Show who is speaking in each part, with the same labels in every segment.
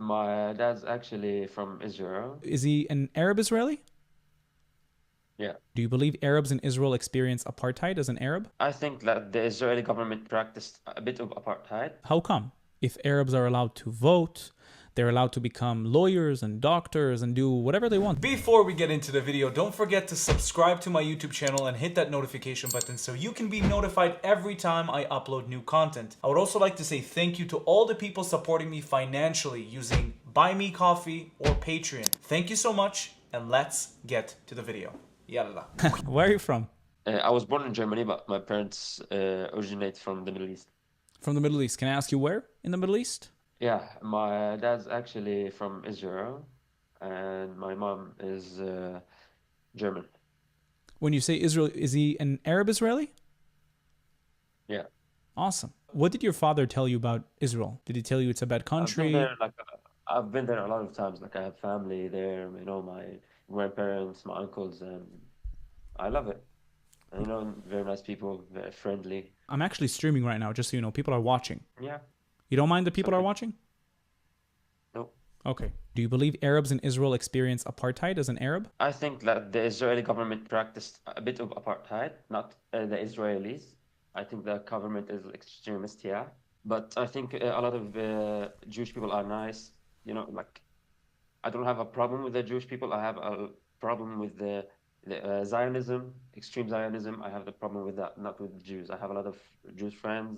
Speaker 1: My dad's actually from Israel.
Speaker 2: Is he an Arab Israeli?
Speaker 1: Yeah.
Speaker 2: Do you believe Arabs in Israel experience apartheid as an Arab?
Speaker 1: I think that the Israeli government practiced a bit of apartheid.
Speaker 2: How come? If Arabs are allowed to vote, they're allowed to become lawyers and doctors and do whatever they want. Before we get into the video, don't forget to subscribe to my YouTube channel and hit that notification button so you can be notified every time I upload new content. I would also like to say thank you to all the people supporting me financially using Buy Me Coffee or Patreon. Thank you so much, and let's get to the video. Yalla. Where are you from?
Speaker 1: I was born in Germany, but my parents originate from the Middle East.
Speaker 2: From the Middle East. Can I ask you where in the Middle East?
Speaker 1: Yeah, my dad's actually from Israel, and my mom is German.
Speaker 2: When you say Israel, is he an Arab Israeli?
Speaker 1: Yeah.
Speaker 2: Awesome. What did your father tell you about Israel? Did he tell you it's a bad country?
Speaker 1: I've been there a lot of times. Like I have family there, my grandparents, my uncles, and I love it. And, very nice people, very friendly.
Speaker 2: I'm actually streaming right now, just so you know. People are watching.
Speaker 1: Yeah.
Speaker 2: You don't mind that people are
Speaker 1: Okay.
Speaker 2: watching?
Speaker 1: No.
Speaker 2: Okay. Do you believe Arabs in Israel experience apartheid as an Arab?
Speaker 1: I think that the Israeli government practiced a bit of apartheid, not the Israelis. I think the government is extremist, yeah. But I think a lot of Jewish people are nice. I don't have a problem with the Jewish people. I have a problem with the Zionism, extreme Zionism. I have the problem with that, not with the Jews. I have a lot of Jewish friends,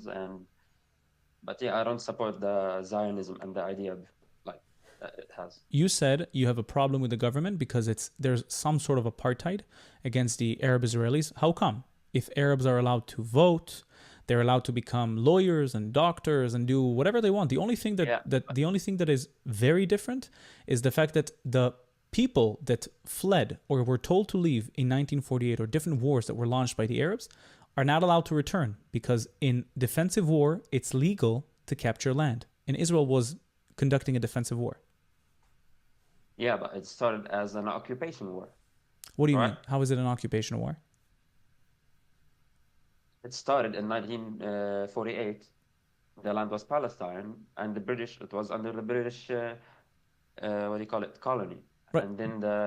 Speaker 1: but yeah, I don't support the Zionism and the idea of that it has.
Speaker 2: You said you have a problem with the government because there's some sort of apartheid against the Arab Israelis. How come? If Arabs are allowed to vote, they're allowed to become lawyers and doctors and do whatever they want. The only thing that is very different is the fact that the people that fled or were told to leave in 1948 or different wars that were launched by the Arabs are not allowed to return because in defensive war, it's legal to capture land. And Israel was conducting a defensive war.
Speaker 1: Yeah, but it started as an occupation war.
Speaker 2: What do you
Speaker 1: Right?
Speaker 2: mean? How is it an occupation war?
Speaker 1: It started in 1948. The land was Palestine, and it was under the British, what do you call it, colony.
Speaker 2: Right.
Speaker 1: And then the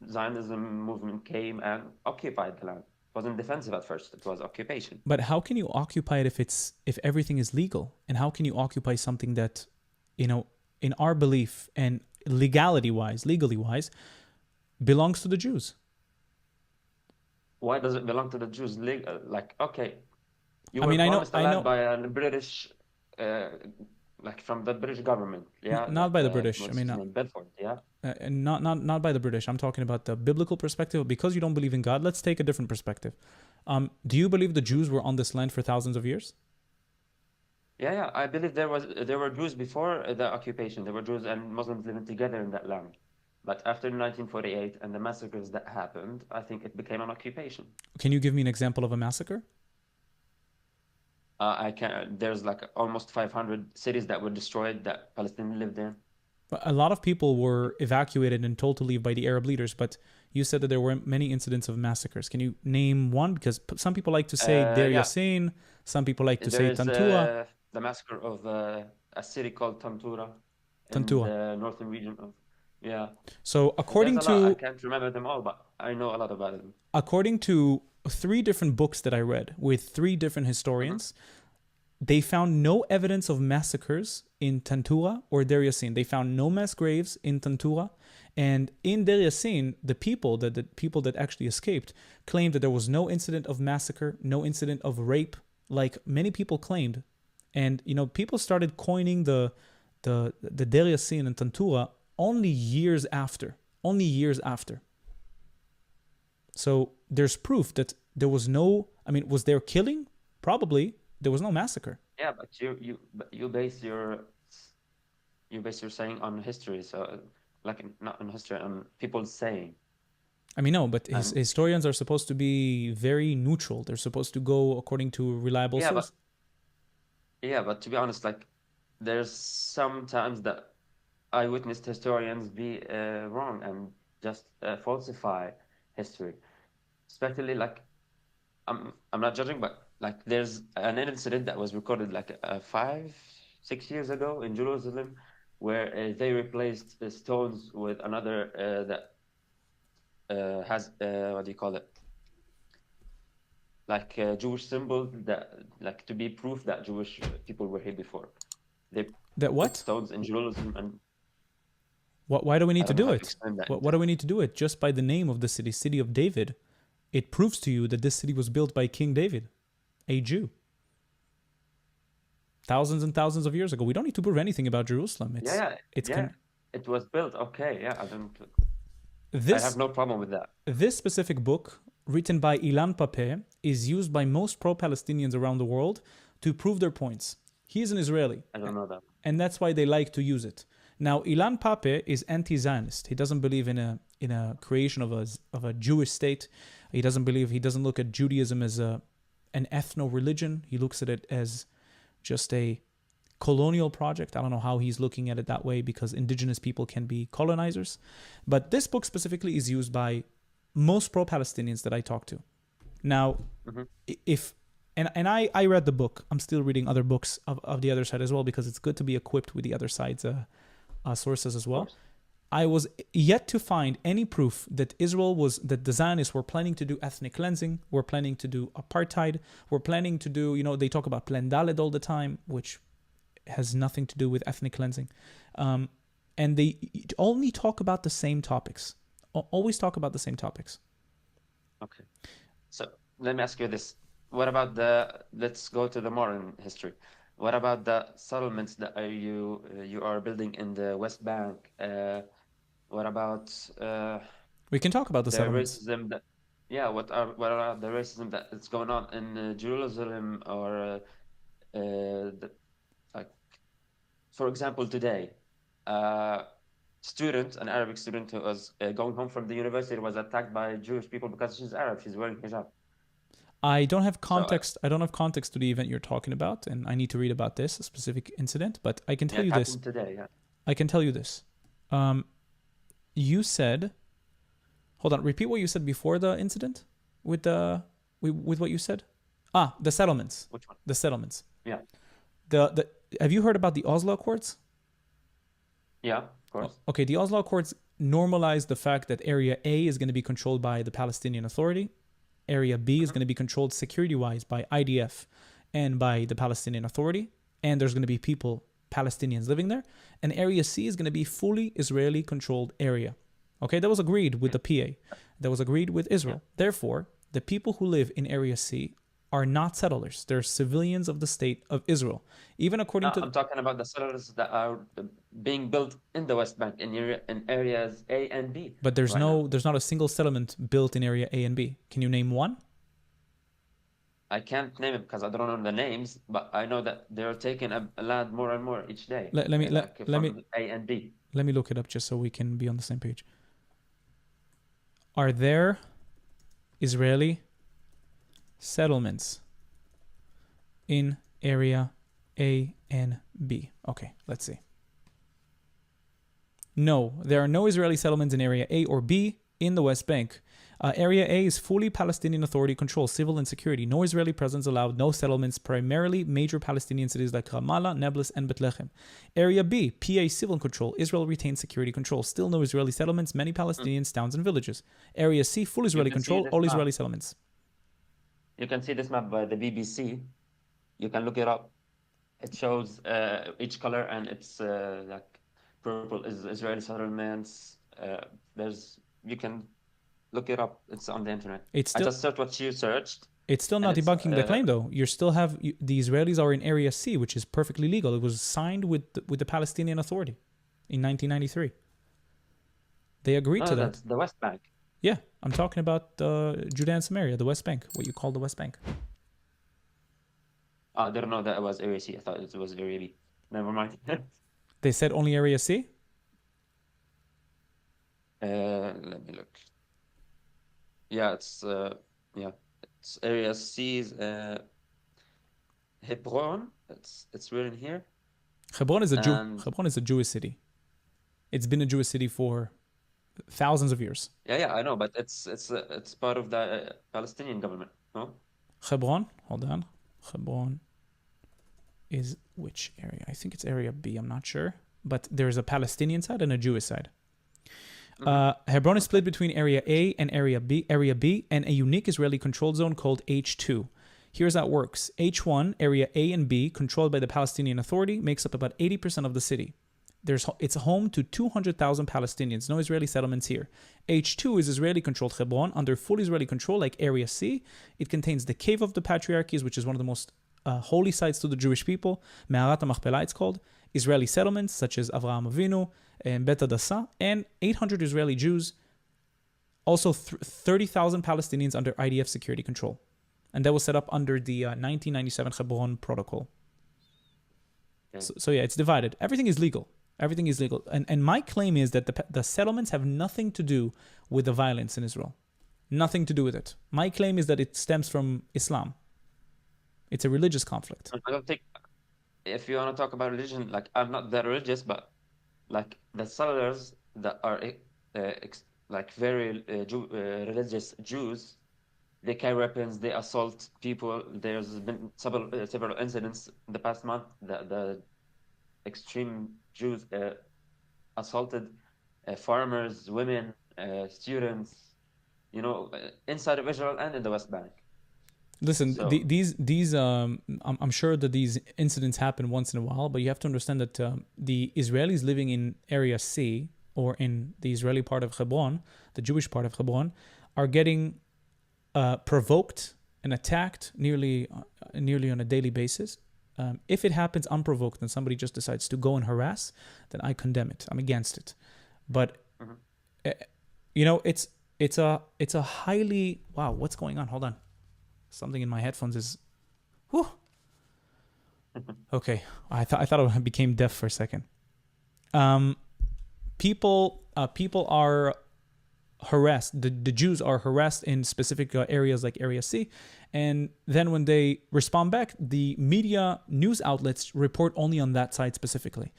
Speaker 1: Zionism movement came and occupied the land. It wasn't defensive at first, it was occupation.
Speaker 2: But how can you occupy it if everything is legal? And how can you occupy something that, in our belief and legally wise, belongs to the Jews?
Speaker 1: Why does it belong to the Jews? Okay, you
Speaker 2: I
Speaker 1: were
Speaker 2: mean,
Speaker 1: promised a
Speaker 2: I
Speaker 1: land
Speaker 2: know,
Speaker 1: by a British, from the British government, yeah,
Speaker 2: not by the British. I
Speaker 1: what's
Speaker 2: mean,
Speaker 1: his name? Bedford, yeah.
Speaker 2: and not by the British. I'm talking about the biblical perspective. Because you don't believe in God, let's take a different perspective. Do you believe the Jews were on this land for thousands of years?
Speaker 1: Yeah, I believe there were Jews before the occupation. There were Jews and Muslims living together in that land. But after 1948 and the massacres that happened, I think it became an occupation.
Speaker 2: Can you give me an example of a massacre?
Speaker 1: There's like almost 500 cities that were destroyed that Palestinians lived in.
Speaker 2: A lot of people were evacuated and told to leave by the Arab leaders, but you said that there were many incidents of massacres. Can you name one? Because some people like to say Deir
Speaker 1: Yeah,
Speaker 2: Yassin, some people like to say
Speaker 1: there's
Speaker 2: Tantua.
Speaker 1: the massacre of a city called Tantura in
Speaker 2: Tantua.
Speaker 1: the northern region of, yeah.
Speaker 2: So
Speaker 1: There's
Speaker 2: according
Speaker 1: a lot. I
Speaker 2: to
Speaker 1: can't remember them all, but I know a lot about them.
Speaker 2: according to 3 different books that I read with 3 different historians, they found no evidence of massacres in Tantura or Deir Yassin. They found no mass graves in Tantura. And in Deir Yassin, the people that actually escaped claimed that there was no incident of massacre, no incident of rape, like many people claimed. And people started coining the Deir Yassin and Tantura only years after. So there's proof that there was no. I mean, was there killing? Probably. There was no massacre.
Speaker 1: Yeah, but you base your saying on history, so not on history, on people saying.
Speaker 2: I mean, no, but
Speaker 1: And
Speaker 2: historians are supposed to be very neutral. They're supposed to go according to reliable
Speaker 1: yeah, but
Speaker 2: sources.
Speaker 1: to be honest, there's sometimes that I witnessed historians be wrong and just falsify history, especially I'm not judging, but there's an incident that was recorded 5, 6 years ago in Jerusalem where they replaced the stones with another that has what do you call it? Like Jewish symbol that, like, to be proof that Jewish people were here before. They
Speaker 2: That
Speaker 1: put
Speaker 2: what?
Speaker 1: stones in Jerusalem, and
Speaker 2: Why do we
Speaker 1: I
Speaker 2: need to
Speaker 1: don't know
Speaker 2: do
Speaker 1: how to
Speaker 2: it?
Speaker 1: explain that.
Speaker 2: What do we need to do it? Just by the name of the city, City of David, it proves to you that this city was built by King David, a Jew. Thousands and thousands of years ago. We don't need to prove anything about Jerusalem.
Speaker 1: Yeah,
Speaker 2: It's
Speaker 1: yeah. It was built. Okay, yeah. I have
Speaker 2: this
Speaker 1: no problem with that.
Speaker 2: this specific book, written by Ilan Pappé, is used by most pro-Palestinians around the world to prove their points. He is an Israeli,
Speaker 1: I don't know that.
Speaker 2: and that's why they like to use it. Now, Ilan Pappé is anti-Zionist. He doesn't believe in a creation of a Jewish state. He doesn't look at Judaism as an ethno-religion. He looks at it as just a colonial project. I don't know how he's looking at it that way, because indigenous people can be colonizers. But this book specifically is used by most pro-Palestinians that I talk to. Now, if I read the book. I'm still reading other books of the other side as well, because it's good to be equipped with the other side's sources as well. I was yet to find any proof that that the Zionists were planning to do ethnic cleansing, were planning to do apartheid, were planning to do, they talk about Plan Dalet all the time, which has nothing to do with ethnic cleansing. And they only talk about the same topics. Always talk about the same topics.
Speaker 1: Okay. So let me ask you this. What about let's go to the modern history. What about the settlements that you are building in the West Bank? What about
Speaker 2: we can talk about the settlements.
Speaker 1: Racism that, yeah, what are the racism that is going on in Jerusalem, or like, for example, today, an Arabic student who was going home from the university, was attacked by Jewish people because she's Arab. She's wearing hijab.
Speaker 2: I don't have context. I don't have context to the event you're talking about, and I need to read about this specific incident. But I can tell you this.
Speaker 1: Today, yeah.
Speaker 2: I can tell you this. You said, hold on. Repeat what you said before the incident with what you said. The settlements.
Speaker 1: Which one?
Speaker 2: The settlements.
Speaker 1: Yeah.
Speaker 2: Have you heard about the Oslo Accords?
Speaker 1: Yeah, of course.
Speaker 2: Okay, the Oslo Accords normalized the fact that Area A is going to be controlled by the Palestinian Authority. Area B is going to be controlled security-wise by IDF and by the Palestinian Authority. And there's going to be Palestinians living there. And Area C is going to be fully Israeli-controlled area. Okay, that was agreed with the PA. That was agreed with Israel. Therefore, the people who live in Area C are not settlers. They're civilians of the state of Israel. Even according to...
Speaker 1: I'm talking about the settlers that are being built in the West Bank, in areas A and B.
Speaker 2: But there's not a single settlement built in area A and B. Can you name one?
Speaker 1: I can't name it because I don't know the names, but I know that they're taking a land more and more each day.
Speaker 2: Let me
Speaker 1: A and B.
Speaker 2: Let me look it up just so we can be on the same page. Are there Israeli settlements in area A and B? Okay, let's see. No, there are no Israeli settlements in area A or B in the West Bank. Area A is fully Palestinian Authority control, civil and security. No Israeli presence allowed, no settlements, primarily major Palestinian cities like Ramallah, Nablus, and Bethlehem. Area B, PA civil control, Israel retains security control. Still no Israeli settlements, many Palestinians, towns, and villages. Area C, full Israeli control, all Israeli settlements.
Speaker 1: You can see this map by the BBC. You can look it up. It shows each color, and it's like purple is Israeli settlements. You can look it up. It's on the internet. I just searched what you searched.
Speaker 2: It's still not debunking the claim, though. You still have the Israelis are in Area C, which is perfectly legal. It was signed with the Palestinian Authority in 1993. They agreed to that.
Speaker 1: That's the West Bank.
Speaker 2: Yeah, I'm talking about Judea and Samaria, the West Bank, what you call the West Bank.
Speaker 1: I didn't know that it was Area C. I thought it was Area B. Never mind.
Speaker 2: They said only Area C?
Speaker 1: Let me look. Yeah, it's Area C's Hebron. It's written here.
Speaker 2: Hebron is Hebron is a Jewish city. It's been a Jewish city for thousands of years.
Speaker 1: Yeah, I know, but it's part of the Palestinian government, no?
Speaker 2: Hebron, hold on. Hebron is which area? I think it's Area B. I'm not sure. but there's a Palestinian side and a Jewish side.
Speaker 1: Mhm.
Speaker 2: Hebron is split between Area A and Area B, and a unique Israeli-controlled zone called H2. Here's how it works. H1, Area A and B, controlled by the Palestinian Authority, makes up about 80% of the city. It's home to 200,000 Palestinians. No Israeli settlements here. H2 is Israeli-controlled Hebron, under full Israeli control, like Area C. It contains the Cave of the Patriarchies, which is one of the most holy sites to the Jewish people. Me'arat HaMachpelah, it's called. Israeli settlements, such as Avraham Avinu and Bet Hadassah, and 800 Israeli Jews. Also, 30,000 Palestinians under IDF security control. And that was set up under the 1997 Hebron Protocol.
Speaker 1: Okay.
Speaker 2: So yeah, it's divided. Everything is legal. Everything is legal. And my claim is that the settlements have nothing to do with the violence in Israel. Nothing to do with it. My claim is that it stems from Islam. It's a religious conflict.
Speaker 1: I don't think, if you want to talk about religion, like I'm not that religious, but like the settlers that are like very religious Jews, they carry weapons, they assault people. There's been several incidents in the past month that the extreme Jews assaulted farmers, women, students, inside of Israel and in the West Bank.
Speaker 2: Listen,
Speaker 1: So,
Speaker 2: these I'm sure that these incidents happen once in a while, but you have to understand that the Israelis living in Area C, or in the Israeli part of Hebron, the Jewish part of Hebron, are getting provoked and attacked nearly on a daily basis. If it happens unprovoked and somebody just decides to go and harass, then I condemn it. I'm against it. But
Speaker 1: Mhm.
Speaker 2: it's a highly, wow, what's going on? Hold on. Something in my headphones is, whew. Okay, I thought I became deaf for a second. People are harassed. The Jews are harassed in specific areas like Area C, and then when they respond back, the media news outlets report only on that side specifically.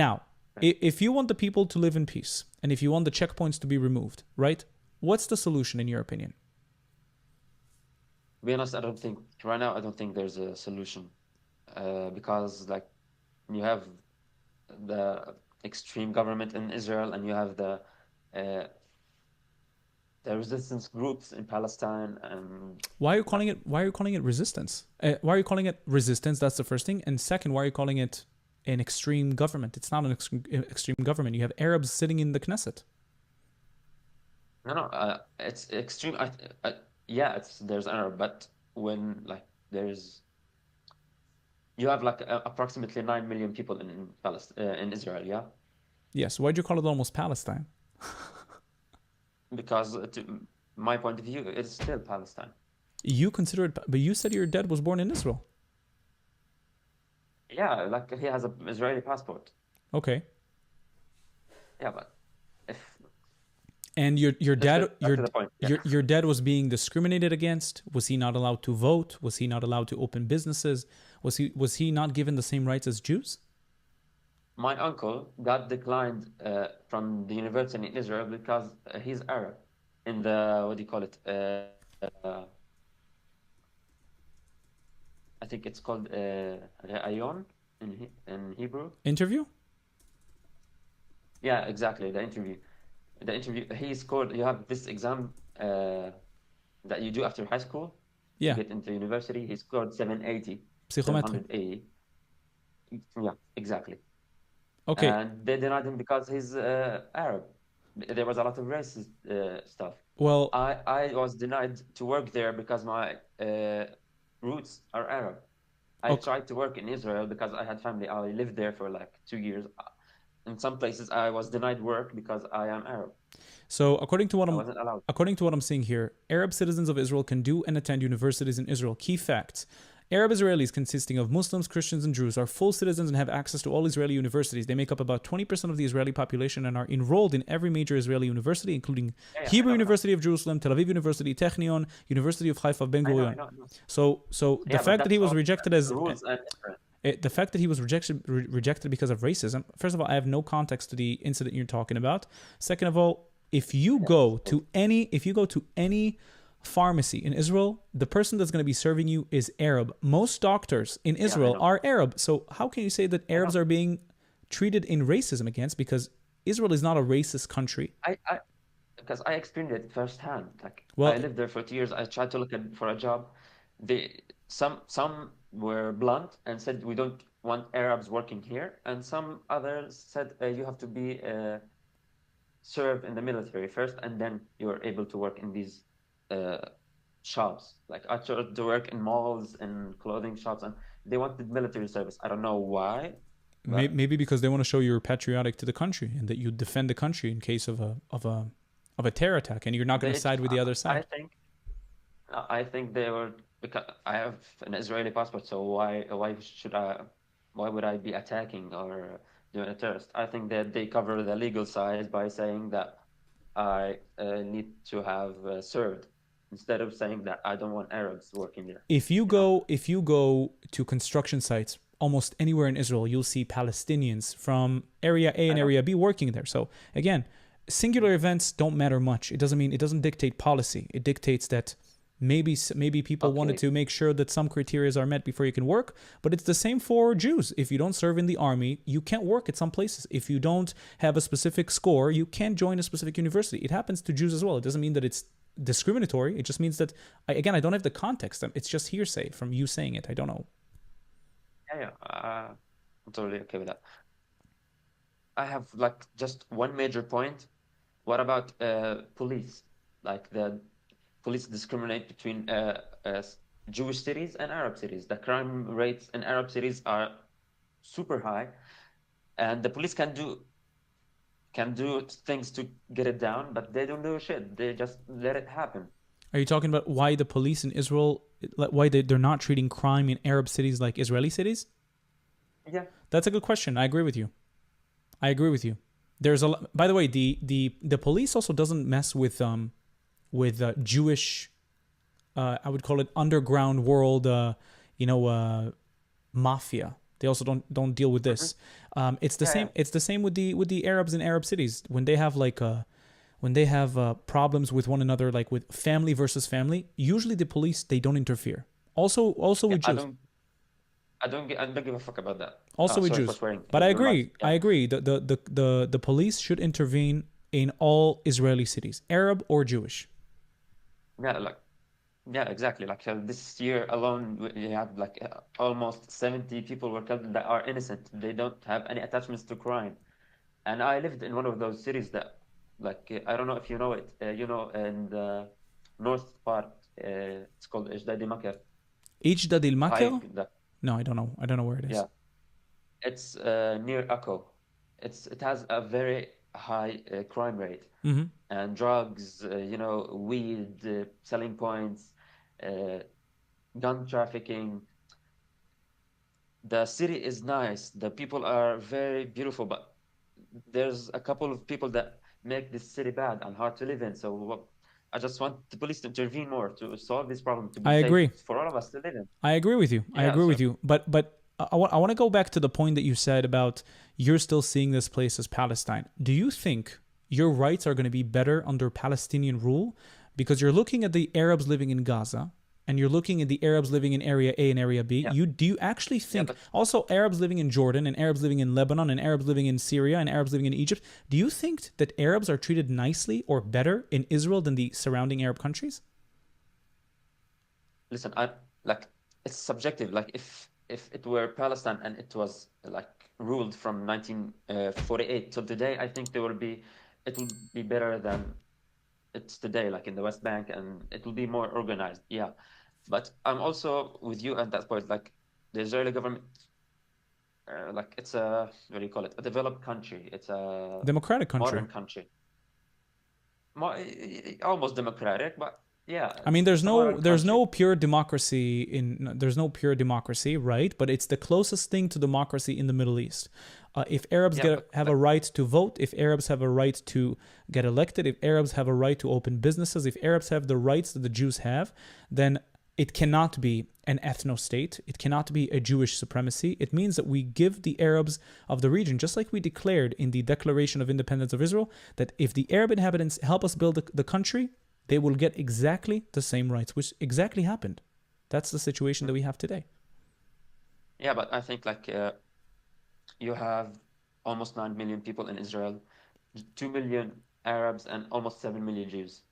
Speaker 2: Now, if you want the people to live in peace, and if you want the checkpoints to be removed, right? What's the solution in your opinion?
Speaker 1: to be honest, I don't think there's a solution, because like you have the extreme government in Israel, and you have the resistance groups in Palestine, and
Speaker 2: Why are you calling it resistance? Why are you calling it resistance? That's the first thing. And second, why are you calling it an extreme government? It's not an extreme government. You have Arabs sitting in the Knesset.
Speaker 1: no, it's extreme. Yeah, there's error, but when like you have like approximately 9 million people in Palestine, in Israel, yeah,
Speaker 2: Yes. Why'd you call it almost Palestine?
Speaker 1: because to my point of view, it's still Palestine.
Speaker 2: You consider it, but you said your dad was born in Israel.
Speaker 1: Yeah, like he has an Israeli passport.
Speaker 2: Okay.
Speaker 1: Yeah, but if
Speaker 2: And your
Speaker 1: let's
Speaker 2: dad
Speaker 1: get back to the point. Yeah.
Speaker 2: your dad was being discriminated against. Was he not allowed to vote? Was he not allowed to open businesses? Was he not given the same rights as Jews?
Speaker 1: My uncle got declined from the university in Israel because he's Arab. In the what do you call it? I think it's called Re'ayon in Hebrew.
Speaker 2: Interview?
Speaker 1: Yeah, exactly. The interview. He scored. You have this exam that you do after high school to
Speaker 2: Yeah.
Speaker 1: get into university. He scored 780,
Speaker 2: Psychometric.
Speaker 1: 780. Yeah, exactly.
Speaker 2: Okay.
Speaker 1: And they denied him because he's Arab. There was a lot of racist stuff.
Speaker 2: Well,
Speaker 1: I was denied to work there because my roots are Arab. I
Speaker 2: okay.
Speaker 1: tried to work in Israel because I had family. I lived there for like 2 years. In some places, I was denied work because I am Arab.
Speaker 2: So according to
Speaker 1: I wasn't allowed.
Speaker 2: what I'm seeing here, Arab citizens of Israel can do and attend universities in Israel. Key facts. Arab Israelis consisting of Muslims, Christians, and Jews are full citizens and have access to all Israeli universities. They make up about 20% of the Israeli population and are enrolled in every major Israeli university, including
Speaker 1: Yeah, I
Speaker 2: Hebrew
Speaker 1: know.
Speaker 2: University of Jerusalem, Tel Aviv University, Technion, University of Haifa, Ben
Speaker 1: I
Speaker 2: Gurion.
Speaker 1: know.
Speaker 2: So the
Speaker 1: Yeah, but
Speaker 2: fact that he
Speaker 1: that's
Speaker 2: was
Speaker 1: all
Speaker 2: rejected as
Speaker 1: the rules and different.
Speaker 2: the fact that he was rejected because of racism. First of all, I have no context to the incident you're talking about. Second of all, if you go to any pharmacy in Israel, the person that's going to be serving you is Arab. Most doctors in Israel
Speaker 1: know.
Speaker 2: are Arab. So how can you say that Arabs are being treated in racism against, because Israel is not a racist country.
Speaker 1: I because I experienced it firsthand. Like I
Speaker 2: Well,
Speaker 1: lived there for 2 years. I tried to look for a job. Some were blunt and said we don't want Arabs working here, and some others said you have to be serve in the military first, and then you're able to work in these uh, shops. Like I tried to work in malls and clothing shops, and they wanted military service. I don't know why, but
Speaker 2: maybe because they want to show you're patriotic to the country and that you defend the country in case of a terror attack, and you're not going to
Speaker 1: they.
Speaker 2: side with the other
Speaker 1: I
Speaker 2: side.
Speaker 1: think I think they were because I have an Israeli passport, so why would I be attacking or doing a terrorist? I think that they cover the legal side by saying that I need to have served instead of saying that I don't want Arabs working there. You know?
Speaker 2: If you go to construction sites almost anywhere in Israel, you'll see Palestinians from area A
Speaker 1: I
Speaker 2: and
Speaker 1: know.
Speaker 2: area B working there. So again, singular events don't matter much. It doesn't dictate policy. It dictates that maybe people wanted
Speaker 1: Okay.
Speaker 2: to make sure that some criteria are met before you can work, but it's the same for Jews. If you don't serve in the army, you can't work at some places. If you don't have a specific score, you can't join a specific university. It happens to Jews as well. It doesn't mean that it's discriminatory. It just means that again, I don't have the context. It's just hearsay from you saying it. I don't know.
Speaker 1: Yeah, I'm totally okay with that. I have like just one major point. What about police? Like the police discriminate between Jewish cities and Arab cities. The crime rates in Arab cities are super high, and the police can do things to get it down, but they don't do shit. They just let it happen.
Speaker 2: Are you talking about why the police in Israel, why they're not treating crime in Arab cities like Israeli cities?
Speaker 1: Yeah,
Speaker 2: That's a good question. I agree with you. I agree with you. There's a by the way, the police also doesn't mess with Jewish, I would call it underground world, mafia. They also don't deal with
Speaker 1: hmm
Speaker 2: this. It's the
Speaker 1: yeah, yeah.
Speaker 2: same. It's the same with the Arabs in Arab cities when they have problems with one another, like with family versus family. Usually the police they don't interfere. Also
Speaker 1: Yeah,
Speaker 2: with Jews.
Speaker 1: I don't give a fuck about that.
Speaker 2: Also with
Speaker 1: Sorry for
Speaker 2: Jews.
Speaker 1: swearing
Speaker 2: But I
Speaker 1: in your mic.
Speaker 2: agree. I
Speaker 1: Yeah,
Speaker 2: agree. The police should intervene in all Israeli cities, Arab or Jewish.
Speaker 1: yeah, like yeah, exactly. Like this year alone, we have like almost 70 people were killed that are innocent. They don't have any attachments to crime. And I lived in one of those cities that, like, I don't know if you know it. In the north part, it's called Ejdadi Makar.
Speaker 2: Ijdad il
Speaker 1: High,
Speaker 2: Makr? No, I don't know. I don't know where it is.
Speaker 1: yeah, it's near Akko. It has a very high crime rate
Speaker 2: Mm-hmm.
Speaker 1: and drugs, weed, selling points, uh, gun trafficking. The city is nice. The people are very beautiful, but there's a couple of people that make this city bad and hard to live in. So I just want the police to intervene more to solve this problem, to be
Speaker 2: I
Speaker 1: safe
Speaker 2: agree.
Speaker 1: for all of us to live in.
Speaker 2: I agree with you. I
Speaker 1: Yeah,
Speaker 2: agree
Speaker 1: so
Speaker 2: with you. But I want to go back to the point that you said about you're still seeing this place as Palestine. Do you think your rights are going to be better under Palestinian rule? Because you're looking at the Arabs living in Gaza and you're looking at the Arabs living in area A and area B.
Speaker 1: yeah,
Speaker 2: Do you actually
Speaker 1: yeah,
Speaker 2: think
Speaker 1: but
Speaker 2: also Arabs living in Jordan and Arabs living in Lebanon and Arabs living in Syria and Arabs living in Egypt? Do you think that Arabs are treated nicely or better in Israel than the surrounding Arab countries?
Speaker 1: listen, I like it's subjective. Like if it were Palestine and it was like ruled from 1948 till today, I think it will be better than it's today, like in the West Bank, and it will be more organized. Yeah, but I'm also with you at that point. Like the Israeli government, like it's a what do you call it? A developed country. It's a
Speaker 2: Democratic country.
Speaker 1: modern country, almost democratic, but yeah,
Speaker 2: I mean,
Speaker 1: it's a modern
Speaker 2: there's
Speaker 1: country.
Speaker 2: no pure democracy there's no pure democracy, right? But it's the closest thing to democracy in the Middle East. If Arabs
Speaker 1: Yeah,
Speaker 2: have a right to vote, if Arabs have a right to get elected, if Arabs have a right to open businesses, if Arabs have the rights that the Jews have, then it cannot be an ethno state. It cannot be a Jewish supremacy. It means that we give the Arabs of the region, just like we declared in the Declaration of Independence of Israel, that if the Arab inhabitants help us build the country, they will get exactly the same rights, which exactly happened. That's the situation that we have today.
Speaker 1: yeah, but I think like you have almost 9 million people in Israel, 2 million Arabs, and almost 7 million Jews.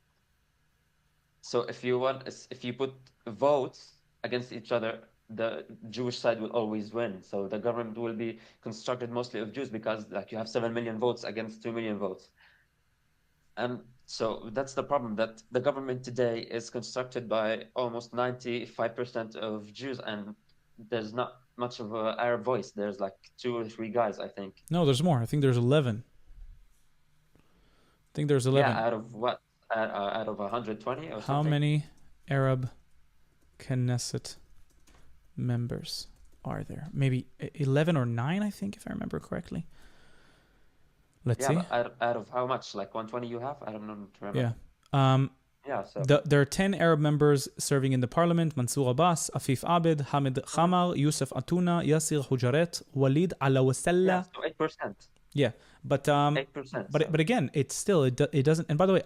Speaker 1: So if you put votes against each other, the Jewish side will always win. So the government will be constructed mostly of Jews because like you have 7 million votes against 2 million votes. And so that's the problem, that the government today is constructed by almost 95% of Jews, and there's not much of a Arab voice. There's like 2 or 3 guys, I think.
Speaker 2: No, there's more. I think there's 11. I think there's
Speaker 1: Yeah,
Speaker 2: 11.
Speaker 1: out of what? Out of 120 or
Speaker 2: How
Speaker 1: something?
Speaker 2: many Arab Knesset members are there? Maybe 11 or 9, I think, if I remember correctly. Let's
Speaker 1: Yeah,
Speaker 2: see.
Speaker 1: but out of how much? Like 120 you have? I don't know to
Speaker 2: Yeah.
Speaker 1: remember. Yeah, so
Speaker 2: There are 10 Arab members serving in the parliament: Mansour Abbas, Afif Abed, Hamid Khamar, Yusuf Atuna, Yasir Hujaret, Walid
Speaker 1: yeah,
Speaker 2: Alawasella.
Speaker 1: so 8%.
Speaker 2: Yeah, but
Speaker 1: 8%. So
Speaker 2: but again, it's still it doesn't. And by the way,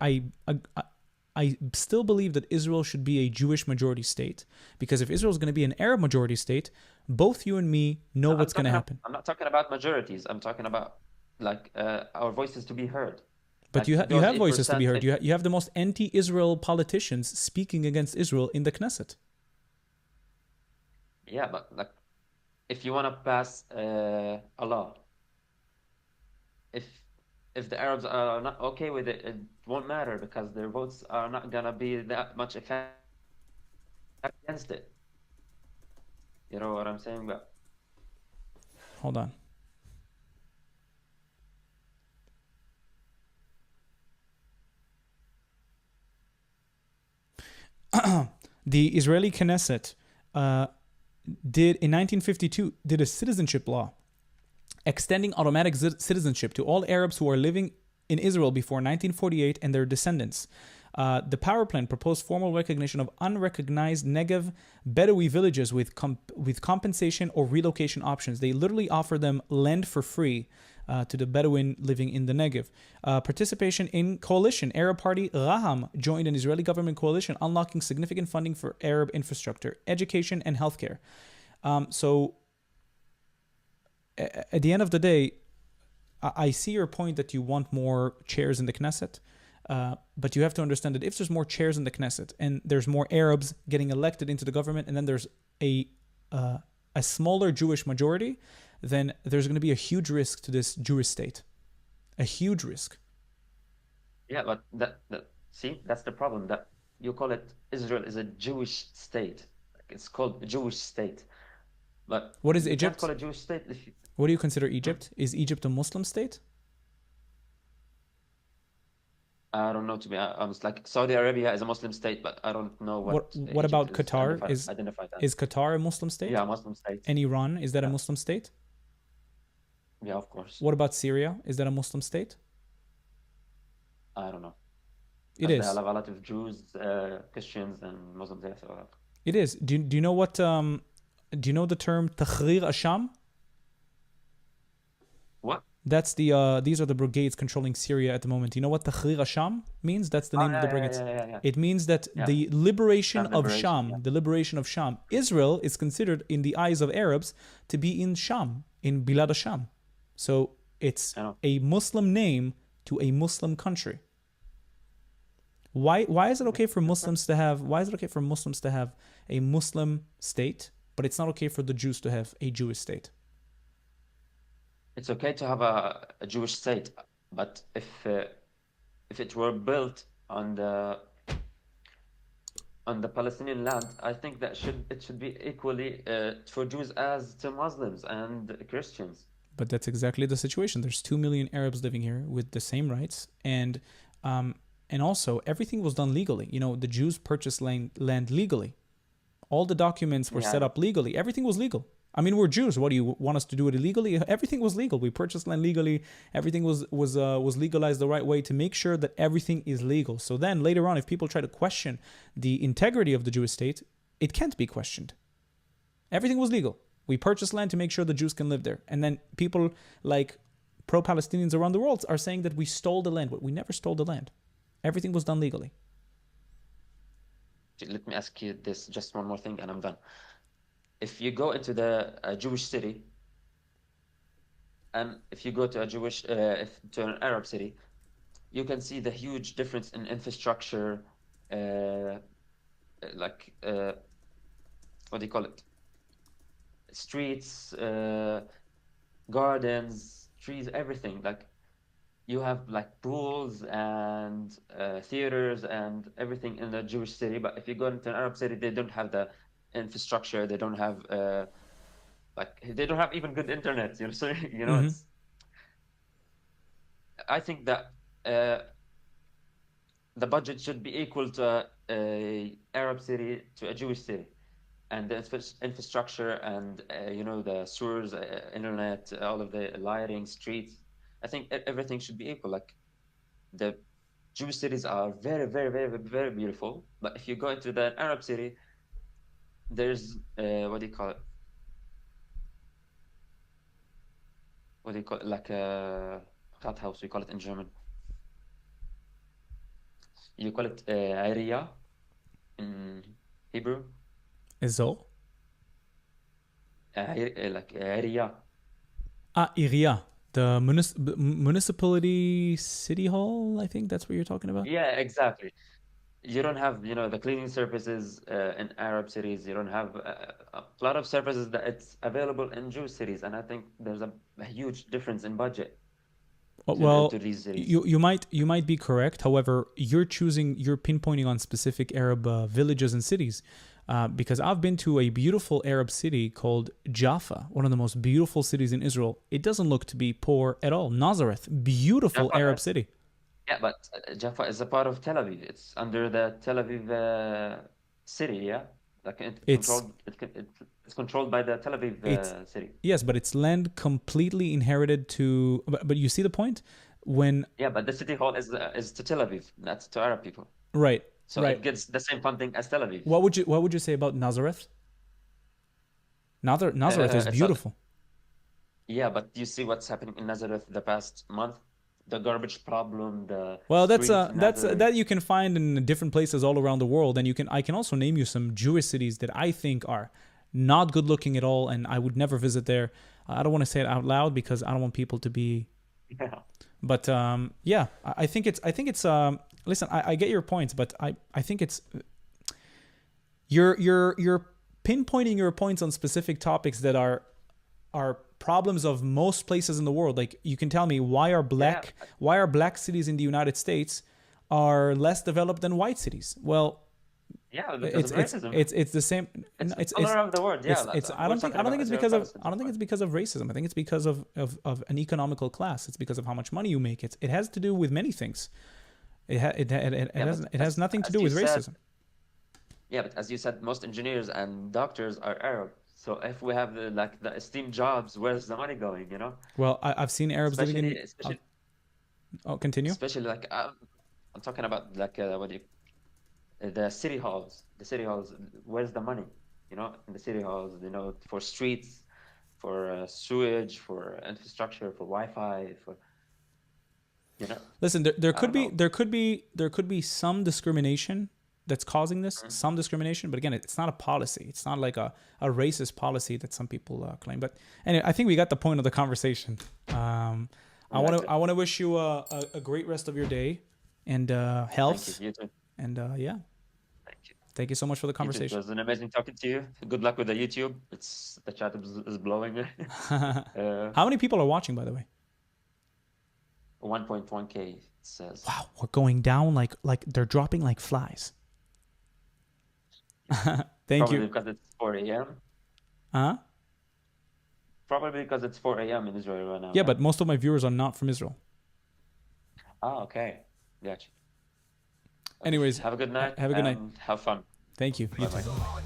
Speaker 2: I still believe that Israel should be a Jewish majority state, because if Israel is going to be an Arab majority state, both you and me know
Speaker 1: no,
Speaker 2: what's going to happen.
Speaker 1: I'm not talking about majorities. I'm talking about like our voices to be heard.
Speaker 2: But
Speaker 1: Like
Speaker 2: you
Speaker 1: those
Speaker 2: have voices to be
Speaker 1: 8%,
Speaker 2: heard. You have the most anti-Israel politicians speaking against Israel in the Knesset.
Speaker 1: yeah, but like if you want to pass a law, if the Arabs are not okay with it, it won't matter because their votes are not gonna be that much effect against it. You know what I'm saying? But
Speaker 2: Hold on. The Israeli Knesset did in 1952 did a citizenship law extending automatic citizenship to all Arabs who are living in Israel before 1948 and their descendants. The power plan proposed formal recognition of unrecognized Negev Bedouin villages with compensation or relocation options. They literally offer them land for free to the Bedouin living in the Negev. Participation in coalition. Arab party Raham joined an Israeli government coalition, unlocking significant funding for Arab infrastructure, education, and healthcare. So at the end of the day, I see your point that you want more chairs in the Knesset, but you have to understand that if there's more chairs in the Knesset and there's more Arabs getting elected into the government, and then there's a smaller Jewish majority, then there's going to be a huge risk to this Jewish state, a huge risk.
Speaker 1: yeah, but see, that's the problem, that you call it Israel is a Jewish state. Like it's called a Jewish state, but
Speaker 2: What is
Speaker 1: you can't
Speaker 2: Egypt?
Speaker 1: call it Jewish state if you,
Speaker 2: What do you consider Egypt? Is Egypt a Muslim state?
Speaker 1: I don't know, to be honest. Like Saudi Arabia is a Muslim state, but I don't know what
Speaker 2: What
Speaker 1: Egypt
Speaker 2: about
Speaker 1: is
Speaker 2: Qatar?
Speaker 1: identified as.
Speaker 2: Is Qatar a Muslim state?
Speaker 1: Yeah, Muslim state.
Speaker 2: And Iran, is that a
Speaker 1: Yeah,
Speaker 2: Muslim state?
Speaker 1: yeah, of course.
Speaker 2: What about Syria? Is that a Muslim state?
Speaker 1: I don't know,
Speaker 2: It
Speaker 1: because they
Speaker 2: is.
Speaker 1: have a lot of Jews, Christians, and Muslims there. So
Speaker 2: It is. Do you know what do you know the term Tahrir Asham?
Speaker 1: what?
Speaker 2: That's these are the brigades controlling Syria at the moment. Do you know what Tahrir Asham means? That's the
Speaker 1: Oh
Speaker 2: name of the
Speaker 1: yeah, yeah,
Speaker 2: brigades.
Speaker 1: yeah, yeah, yeah.
Speaker 2: It means that
Speaker 1: Yeah,
Speaker 2: the liberation
Speaker 1: Sham
Speaker 2: of
Speaker 1: liberation. Yeah,
Speaker 2: Sham, the liberation of Sham. Israel is considered in the eyes of Arabs to be in Sham, in Bilad Sham. So it's
Speaker 1: I know.
Speaker 2: a Muslim name to a Muslim country. Why is it okay for Muslims to have a Muslim state, but it's not okay for the Jews to have a Jewish state?
Speaker 1: It's okay to have a Jewish state, but if it were built on the Palestinian land, I think that it should be equally for Jews as to Muslims and Christians.
Speaker 2: But that's exactly the situation. There's 2 million Arabs living here with the same rights, and also everything was done legally. You know, the Jews purchased land legally. All the documents were
Speaker 1: Yeah, I
Speaker 2: set
Speaker 1: know.
Speaker 2: up legally. Everything was legal. I mean, we're Jews. What do you want us to do it illegally? Everything was legal. We purchased land legally. Everything was legalized the right way to make sure that everything is legal. So then later on, if people try to question the integrity of the Jewish state, it can't be questioned. Everything was legal. We purchased land to make sure the Jews can live there. And then people like pro-Palestinians around the world are saying that we stole the land. But we never stole the land. Everything was done legally.
Speaker 1: Let me ask you this, just one more thing, and I'm done. If you go into the Jewish city, and if you go to a Jewish, to an Arab city, you can see the huge difference in infrastructure, like what do you call it? Streets, gardens, trees, everything. Like you have like pools and theaters and everything in the Jewish city. But if you go into an Arab city, they don't have the infrastructure. They don't have like they don't have even good internet. You know, so you know,
Speaker 2: Mm-hmm.
Speaker 1: it's. I think that uh, the budget should be equal to a Arab city to a Jewish city, and the infrastructure and you know the sewers, internet, all of the lighting, streets. I think everything should be equal. Like the Jewish cities are very, very, very, very beautiful, but if you go into the Arab city, there's what do you call it? What do you call it? Like a Rathaus, we call it in German. You call it area in Hebrew.
Speaker 2: Ezo?
Speaker 1: Like area.
Speaker 2: Iria. The municipality city hall, I think that's what you're talking about.
Speaker 1: Yeah, exactly. You don't have, you know, the cleaning services in Arab cities. You don't have a lot of services that it's available in Jewish cities, and I think there's a huge difference in budget to
Speaker 2: Well,
Speaker 1: these cities.
Speaker 2: you might be correct. However, you're pinpointing on specific Arab villages and cities, because I've been to a beautiful Arab city called Jaffa, one of the most beautiful cities in Israel. It doesn't look to be poor at all. Nazareth, beautiful
Speaker 1: Jaffa,
Speaker 2: Arab city.
Speaker 1: yeah, but Jaffa is a part of Tel Aviv. It's under the Tel Aviv city, yeah. Like
Speaker 2: It's
Speaker 1: it's controlled by the Tel Aviv
Speaker 2: it's
Speaker 1: city.
Speaker 2: yes, but it's land completely inherited to. But you see the point when
Speaker 1: Yeah, but the city hall is to Tel Aviv, not to Arab people.
Speaker 2: right,
Speaker 1: So
Speaker 2: right.
Speaker 1: it gets the same funding as Tel Aviv.
Speaker 2: What would you say about Nazareth? Nazareth is
Speaker 1: It's a,
Speaker 2: beautiful.
Speaker 1: yeah, but you see what's happening in Nazareth the past month? The garbage problem, the
Speaker 2: Well, that's
Speaker 1: streets in Nazareth.
Speaker 2: that you can find in different places all around the world, and I can also name you some Jewish cities that I think are not good looking at all, and I would never visit there. I don't want to say it out loud because I don't want people to be.
Speaker 1: Yeah.
Speaker 2: But yeah, I think it's. Listen, I get your points, but I think it's you're pinpointing your points on specific topics that are problems of most places in the world. Like you can tell me
Speaker 1: Yeah,
Speaker 2: why are black cities in the United States are less developed than white cities? Well,
Speaker 1: yeah, because
Speaker 2: it's
Speaker 1: of
Speaker 2: it's
Speaker 1: racism.
Speaker 2: it's it's the same.
Speaker 1: It's
Speaker 2: It's
Speaker 1: all around the world. Yeah,
Speaker 2: it's
Speaker 1: we're
Speaker 2: I
Speaker 1: talking
Speaker 2: don't think
Speaker 1: about
Speaker 2: it's
Speaker 1: Israel
Speaker 2: because of
Speaker 1: Palestine.
Speaker 2: I don't think it's because of racism. I think it's because of an economical class. It's because of how much money you make. It has to do with many things.
Speaker 1: Yeah, but
Speaker 2: It has nothing to
Speaker 1: as
Speaker 2: do
Speaker 1: you
Speaker 2: with
Speaker 1: said,
Speaker 2: racism.
Speaker 1: yeah, but as you said, most engineers and doctors are Arab. So if we have like the esteemed jobs, where's the money going? You know,
Speaker 2: Well, I've seen Arabs living
Speaker 1: especially
Speaker 2: in.
Speaker 1: especially
Speaker 2: Oh, continue.
Speaker 1: especially like I'm talking about like what do you the city halls. The city halls. Where's the money? You know, in the city halls, you know, for streets, for sewage, for infrastructure, for Wi-Fi, for you know,
Speaker 2: Listen, there
Speaker 1: I
Speaker 2: could
Speaker 1: don't
Speaker 2: be
Speaker 1: know.
Speaker 2: some discrimination that's causing this,
Speaker 1: Mhm.
Speaker 2: some discrimination, but again, it's not a policy. It's not like a racist policy that some people claim. But anyway, I think we got the point of the conversation. I
Speaker 1: We
Speaker 2: want
Speaker 1: got
Speaker 2: to
Speaker 1: it.
Speaker 2: I want to wish you a great rest of your day and
Speaker 1: Thank you.
Speaker 2: health
Speaker 1: You too.
Speaker 2: and yeah,
Speaker 1: Thank you.
Speaker 2: thank you so much for the
Speaker 1: You too. It
Speaker 2: conversation.
Speaker 1: was an amazing talking to you. Good luck with the YouTube. It's the chat is blowing. uh,
Speaker 2: How many people are watching, by the way?
Speaker 1: 1.1K it says.
Speaker 2: Wow, we're going down like they're dropping like flies. Thank
Speaker 1: Probably
Speaker 2: you.
Speaker 1: because it's 4 a.m.
Speaker 2: Huh?
Speaker 1: Probably because it's 4 a.m. in Israel right now,
Speaker 2: Yeah,
Speaker 1: right?
Speaker 2: but most of my viewers are not from Israel.
Speaker 1: Ah, okay. Gotcha. Okay.
Speaker 2: Anyways,
Speaker 1: Have a good night
Speaker 2: have a good night.
Speaker 1: and have fun.
Speaker 2: Thank you. You
Speaker 1: Bye
Speaker 2: too.
Speaker 1: bye.